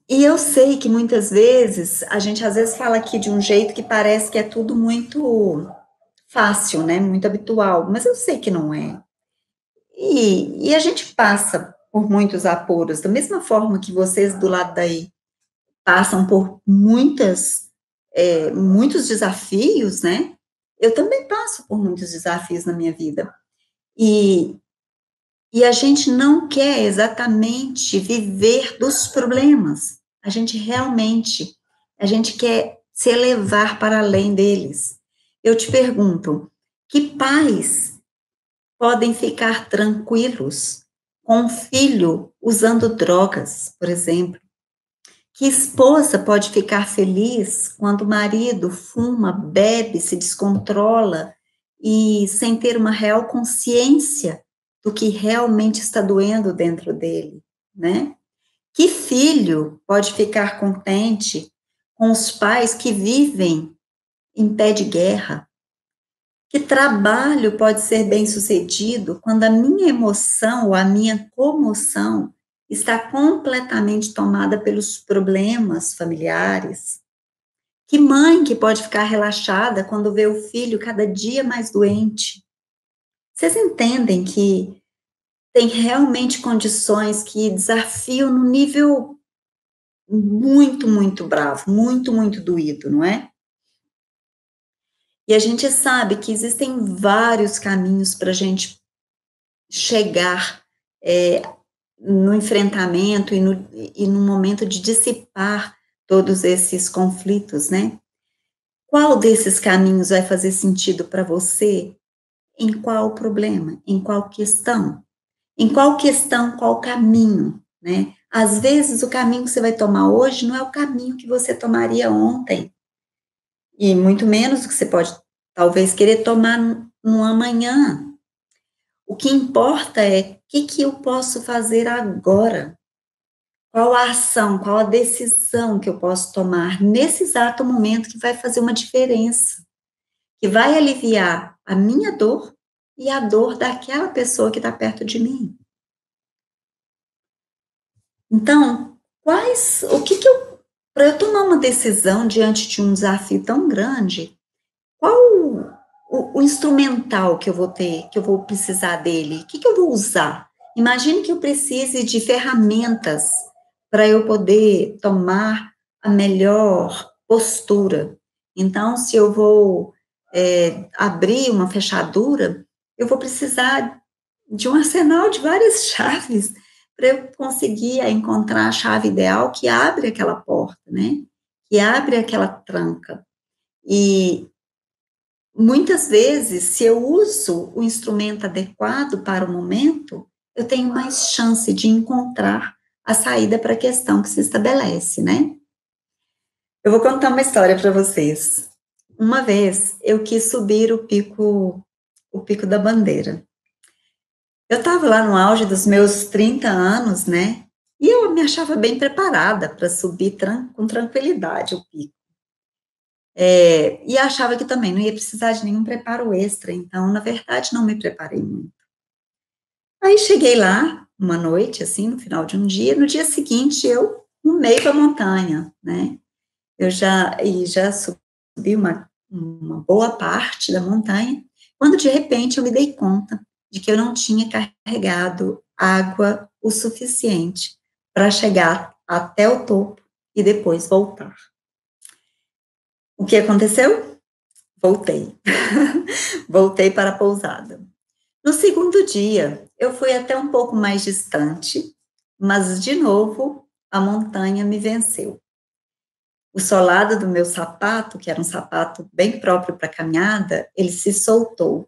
E eu sei que muitas vezes, a gente às vezes fala aqui de um jeito que parece que é tudo muito fácil, né, muito habitual, mas eu sei que não é. E a gente passa por muitos apuros, da mesma forma que vocês do lado daí passam por muitos desafios, né, eu também passo por muitos desafios na minha vida. E e a gente não quer exatamente viver dos problemas, a gente quer se elevar para além deles. Eu te pergunto, que pais podem ficar tranquilos com um filho usando drogas, por exemplo? Que esposa pode ficar feliz quando o marido fuma, bebe, se descontrola e sem ter uma real consciência do que realmente está doendo dentro dele, né? Que filho pode ficar contente com os pais que vivem em pé de guerra? Que trabalho pode ser bem-sucedido quando a minha emoção ou a minha comoção está completamente tomada pelos problemas familiares? Que mãe que pode ficar relaxada quando vê o filho cada dia mais doente? Vocês entendem que tem realmente condições que desafiam no nível muito, muito bravo, muito, muito doído, não é? E a gente sabe que existem vários caminhos para a gente chegar, eh, no enfrentamento e no momento de dissipar todos esses conflitos, né. Qual desses caminhos vai fazer sentido para você? Em qual problema? Em qual questão? Em qual questão, qual caminho, né. Às vezes o caminho que você vai tomar hoje não é o caminho que você tomaria ontem, e muito menos o que você pode talvez querer tomar no amanhã. O que importa é: o "Que que eu posso fazer agora? Qual a ação, qual a decisão que eu posso tomar nesse exato momento que vai fazer uma diferença, que vai aliviar a minha dor e a dor daquela pessoa que está perto de mim?". Então, quais o que que eu para eu tomar uma decisão diante de um desafio tão grande, qual o instrumental que eu vou ter, que eu vou precisar dele? O que que eu vou usar? Imagine que eu precise de ferramentas para eu poder tomar a melhor postura. Então, se eu vou, abrir uma fechadura, eu vou precisar de um arsenal de várias chaves para eu conseguir encontrar a chave ideal que abre aquela porta, né, que abre aquela tranca. E muitas vezes, se eu uso o instrumento adequado para o momento, eu tenho mais chance de encontrar a saída para a questão que se estabelece, né. Eu vou contar uma história para vocês. Uma vez eu quis subir o Pico da Bandeira. Eu estava lá no auge dos meus 30 anos, né, e eu me achava bem preparada para subir com tranquilidade o pico. E achava que também não ia precisar de nenhum preparo extra, então, na verdade, não me preparei muito. Aí cheguei lá, uma noite, assim, no final de um dia, no dia seguinte eu rumei para a montanha, né. Já subi uma boa parte da montanha, quando de repente eu me dei conta de que eu não tinha carregado água o suficiente para chegar até o topo e depois voltar. O que aconteceu? Voltei. Voltei para a pousada. No segundo dia, eu fui até um pouco mais distante, mas de novo a montanha me venceu. O solado do meu sapato, que era um sapato bem próprio para caminhada, ele se soltou.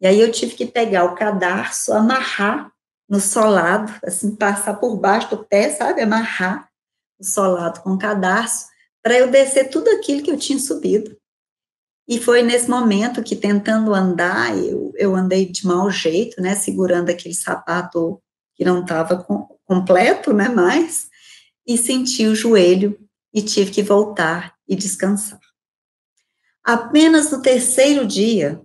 E aí eu tive que pegar o cadarço, amarrar no solado, assim, passar por baixo do pé, sabe, amarrar o solado com o cadarço, para eu descer tudo aquilo que eu tinha subido. E foi nesse momento que, tentando andar, eu andei de mau jeito, né, segurando aquele sapato que não estava completo, né, mais, e senti o joelho e tive que voltar e descansar. Apenas no terceiro dia,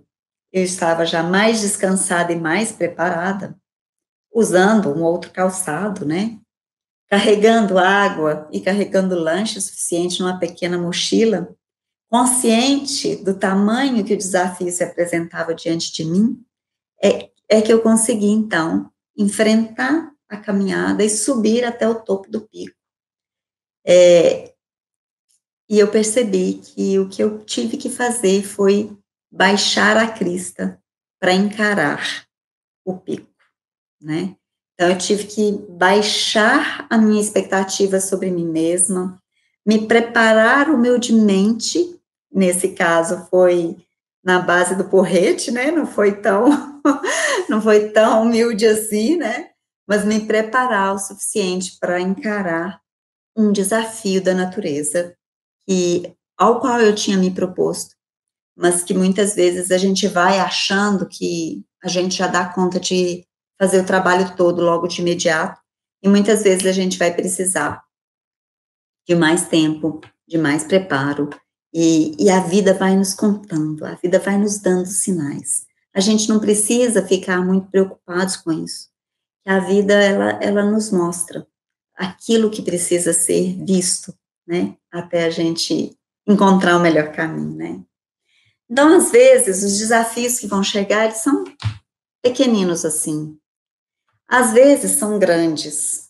eu estava já mais descansada e mais preparada, usando um outro calçado, né, carregando água e carregando lanche suficiente numa pequena mochila, consciente do tamanho que o desafio se apresentava diante de mim, é que eu consegui, então, enfrentar a caminhada e subir até o topo do pico. E eu percebi que o que eu tive que fazer foi baixar a crista para encarar o pico, né. Então eu tive que baixar a minha expectativa sobre mim mesma, me preparar humildemente, nesse caso foi na base do porrete, né, não foi tão não foi tão humilde assim, né, mas me preparar o suficiente para encarar um desafio da natureza, ao qual eu tinha me proposto, mas que muitas vezes a gente vai achando que a gente já dá conta de fazer o trabalho todo logo de imediato, e muitas vezes a gente vai precisar de mais tempo, de mais preparo, e a vida vai nos contando, a vida vai nos dando sinais. A gente não precisa ficar muito preocupados com isso, que a vida ela nos mostra aquilo que precisa ser visto, né, até a gente encontrar o melhor caminho, né. Então, às vezes, os desafios que vão chegar, eles são pequeninos, assim, às vezes são grandes,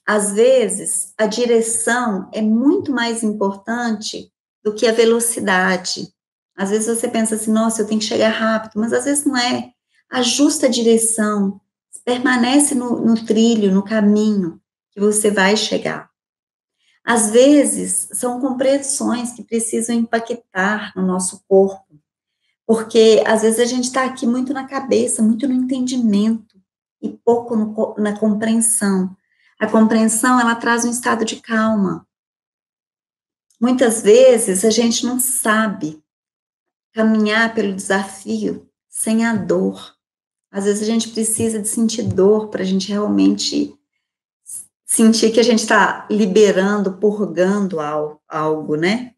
às vezes a direção é muito mais importante do que a velocidade. Às vezes você pensa assim: "Nossa, eu tenho que chegar rápido", mas às vezes não é. Ajusta a direção, permanece no trilho, no caminho, que você vai chegar. Às vezes, são compreensões que precisam impactar no nosso corpo, porque às vezes a gente está aqui muito na cabeça, muito no entendimento e pouco na compreensão. A compreensão, ela traz um estado de calma. Muitas vezes a gente não sabe caminhar pelo desafio sem a dor. Às vezes a gente precisa de sentir dor para a gente realmente sentir que a gente está liberando, purgando algo, né?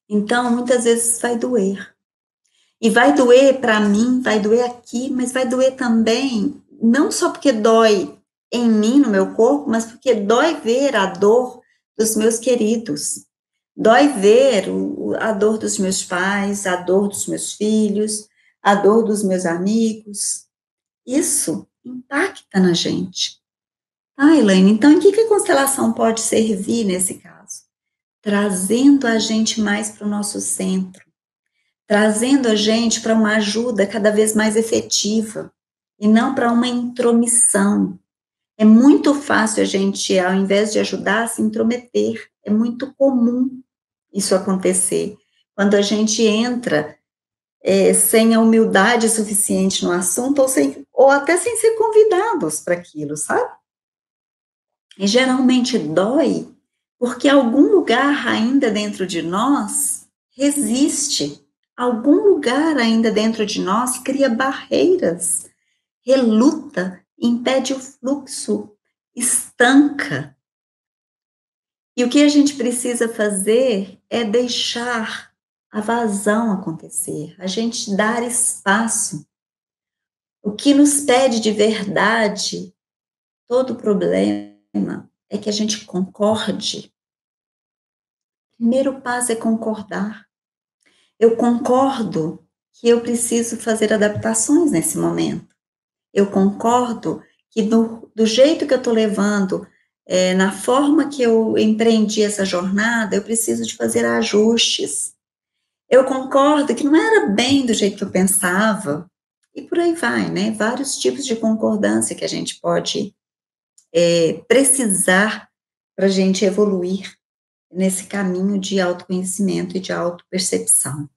Então, muitas vezes vai doer. E vai doer para mim, vai doer aqui, mas vai doer também, não só porque dói em mim, no meu corpo, mas porque dói ver a dor dos meus queridos. Dói ver a dor dos meus pais, a dor dos meus filhos, a dor dos meus amigos. Isso impacta na gente. Ah, Elaine, então em que a constelação pode servir nesse caso? Trazendo a gente mais para o nosso centro, trazendo a gente para uma ajuda cada vez mais efetiva e não para uma intromissão. É muito fácil a gente, ao invés de ajudar, se intrometer. É muito comum isso acontecer. Quando a gente entra sem a humildade suficiente no assunto, ou até sem ser convidados para aquilo, sabe? E geralmente dói porque algum lugar ainda dentro de nós resiste, algum lugar ainda dentro de nós cria barreiras, reluta, impede o fluxo, estanca. E o que a gente precisa fazer é deixar a vazão acontecer, a gente dar espaço. O que nos pede de verdade, todo problema, é que a gente concorde. O primeiro passo é concordar. Eu concordo que eu preciso fazer adaptações nesse momento. Eu concordo que do jeito que eu estou levando, na forma que eu empreendi essa jornada, eu preciso de fazer ajustes. Eu concordo que não era bem do jeito que eu pensava, e por aí vai, né? Vários tipos de concordância que a gente pode precisar para a gente evoluir nesse caminho de autoconhecimento e de autopercepção.